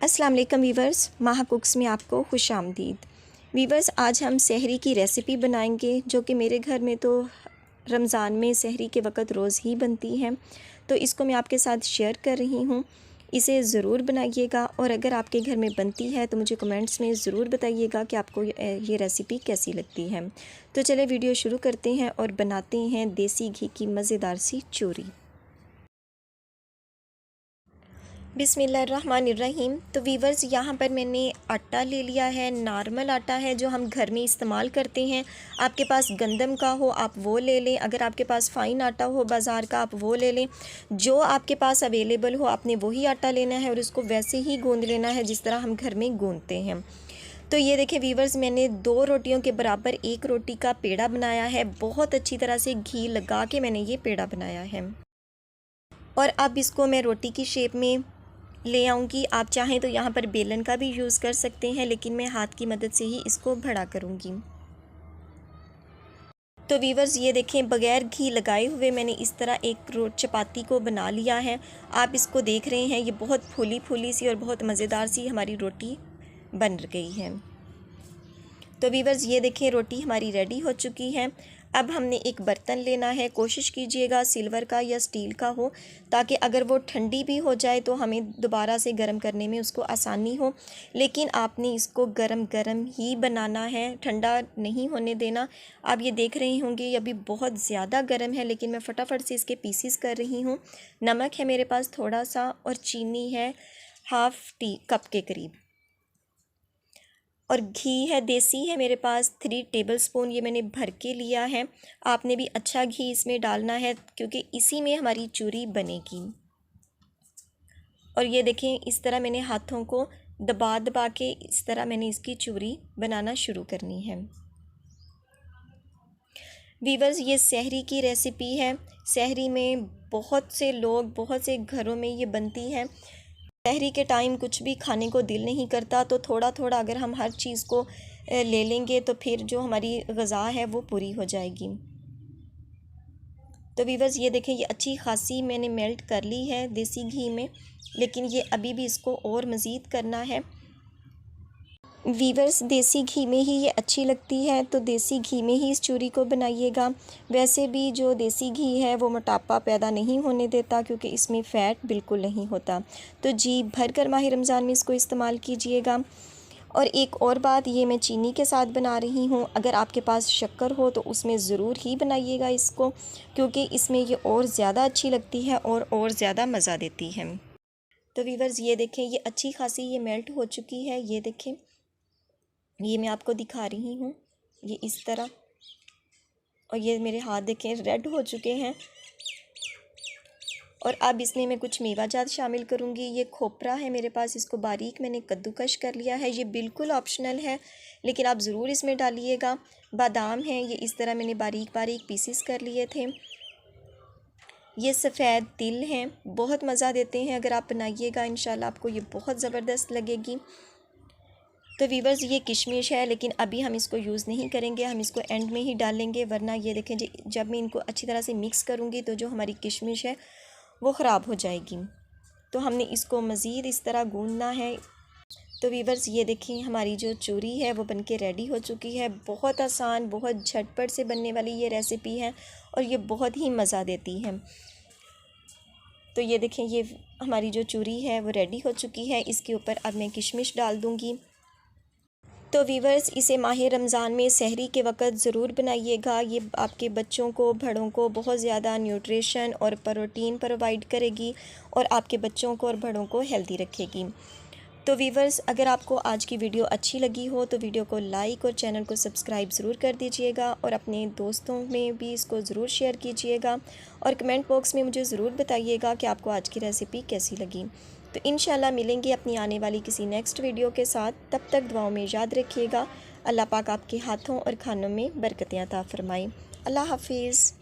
अस्सलाम वालेकुम वीवर्स, माहा कुक्स में आपको खुश आमदीद। वीवर्स, आज हम सहरी की रेसिपी बनाएंगे जो कि मेरे घर में तो रमज़ान में सहरी के वक़्त रोज़ ही बनती है। तो इसको मैं आपके साथ शेयर कर रही हूँ। इसे ज़रूर बनाइएगा और अगर आपके घर में बनती है तो मुझे कमेंट्स में ज़रूर बताइएगा कि आपको ये रेसिपी कैसी लगती है। तो चलिए वीडियो शुरू करते हैं और बनाते हैं देसी घी की मज़ेदार सी चूरी। बिस्मिल्लाहिर्रहमानिर्रहीम। तो वीवर्स, यहाँ पर मैंने आटा ले लिया है, नॉर्मल आटा है जो हम घर में इस्तेमाल करते हैं। आपके पास गंदम का हो आप वो ले लें, अगर आपके पास फ़ाइन आटा हो बाज़ार का आप वो ले लें। जो आपके पास अवेलेबल हो आपने वही आटा लेना है और उसको वैसे ही गूँध लेना है जिस तरह हम घर में गूँधते हैं। तो ये देखें वीवर्स, मैंने 2 रोटियों के बराबर 1 रोटी का पेड़ा बनाया है। बहुत अच्छी तरह से घी लगा के मैंने ये पेड़ा बनाया है और अब इसको मैं रोटी की शेप में ले आऊँगी। आप चाहें तो यहाँ पर बेलन का भी यूज़ कर सकते हैं, लेकिन मैं हाथ की मदद से ही इसको बड़ा करूँगी। तो वीवर्स, ये देखें, बग़ैर घी लगाए हुए मैंने इस तरह एक चपाती को बना लिया है। आप इसको देख रहे हैं, ये बहुत फूली फूली सी और बहुत मज़ेदार सी हमारी रोटी बन गई है। तो वीवर्स, ये देखें, रोटी हमारी रेडी हो चुकी है। अब हमने एक बर्तन लेना है। कोशिश कीजिएगा सिल्वर का या स्टील का हो, ताकि अगर वो ठंडी भी हो जाए तो हमें दोबारा से गर्म करने में उसको आसानी हो। लेकिन आपने इसको गरम गरम ही बनाना है, ठंडा नहीं होने देना। आप ये देख रहे होंगे ये अभी बहुत ज़्यादा गर्म है, लेकिन मैं फटाफट से इसके पीसीस कर रही हूँ। नमक है मेरे पास थोड़ा सा और चीनी है हाफ़ टी कप के करीब, और घी है देसी है मेरे पास 3 टेबलस्पून, ये मैंने भर के लिया है। आपने भी अच्छा घी इसमें डालना है क्योंकि इसी में हमारी चूरी बनेगी। और ये देखें, इस तरह मैंने हाथों को दबा दबा के इस तरह मैंने इसकी चूरी बनाना शुरू करनी है। वीवर्स, ये सहरी की रेसिपी है। सहरी में बहुत से लोग, बहुत से घरों में ये बनती है। सहरी के टाइम कुछ भी खाने को दिल नहीं करता, तो थोड़ा थोड़ा अगर हम हर चीज़ को ले लेंगे तो फिर जो हमारी ग़िज़ा है वो पूरी हो जाएगी। तो वीवर्स, ये देखें, ये अच्छी खासी मैंने मेल्ट कर ली है देसी घी में, लेकिन ये अभी भी इसको और मज़ीद करना है। वीवर्स, देसी घी में ही ये अच्छी लगती है, तो देसी घी में ही इस चूरी को बनाइएगा। वैसे भी जो देसी घी है वो मोटापा पैदा नहीं होने देता क्योंकि इसमें फ़ैट बिल्कुल नहीं होता। तो जी भर कर माह रमज़ान में इसको इस्तेमाल कीजिएगा। और एक और बात, ये मैं चीनी के साथ बना रही हूँ। अगर आपके पास शक्कर हो तो उसमें ज़रूर ही बनाइएगा इसको, क्योंकि इसमें ये और ज़्यादा अच्छी लगती है और ज़्यादा मज़ा देती है। तो वीवर्स, ये देखें, ये अच्छी खासी ये मेल्ट हो चुकी है। ये देखें, ये मैं आपको दिखा रही हूँ, ये इस तरह। और ये मेरे हाथ देखें रेड हो चुके हैं। और अब इसमें मैं कुछ मेवा जात शामिल करूँगी। ये खोपरा है मेरे पास, इसको बारीक मैंने कद्दूकश कर लिया है। ये बिल्कुल ऑप्शनल है, लेकिन आप ज़रूर इसमें डालिएगा। बादाम है, ये इस तरह मैंने बारीक बारीक पीसेस कर लिए थे। ये सफ़ेद तिल हैं, बहुत मज़ा देते हैं। अगर आप बनाइएगा इंशाल्लाह आपको ये बहुत ज़बरदस्त लगेगी। तो वीवर्स, ये किशमिश है, लेकिन अभी हम इसको यूज़ नहीं करेंगे, हम इसको एंड में ही डालेंगे। वरना ये देखें जी, जब मैं इनको अच्छी तरह से मिक्स करूँगी तो जो हमारी किशमिश है वो ख़राब हो जाएगी। तो हमने इसको मज़ीद इस तरह गूँधना है। तो वीवर्स, ये देखें, हमारी जो चूरी है वो बनके रेडी हो चुकी है। बहुत आसान, बहुत झटपट से बनने वाली ये रेसिपी है और ये बहुत ही मज़ा देती है। तो ये देखें, ये हमारी जो चूरी है वो रेडी हो चुकी है। इसके ऊपर अब मैं किशमिश डाल दूँगी। तो वीवर्स, इसे माह रमज़ान में सहरी के वक़्त ज़रूर बनाइएगा। ये आपके बच्चों को, बड़ों को बहुत ज़्यादा न्यूट्रिशन और प्रोटीन प्रोवाइड करेगी और आपके बच्चों को और बड़ों को हेल्दी रखेगी। तो वीवर्स, अगर आपको आज की वीडियो अच्छी लगी हो तो वीडियो को लाइक और चैनल को सब्सक्राइब ज़रूर कर दीजिएगा और अपने दोस्तों में भी इसको ज़रूर शेयर कीजिएगा। और कमेंट बॉक्स में मुझे ज़रूर बताइएगा कि आपको आज की रेसिपी कैसी लगी। तो इंशाल्लाह मिलेंगे अपनी आने वाली किसी नेक्स्ट वीडियो के साथ। तब तक दुआओं में याद रखिएगा। अल्लाह पाक आपके हाथों और खानों में बरकतें अता फ़रमाए। अल्लाह हाफिज़।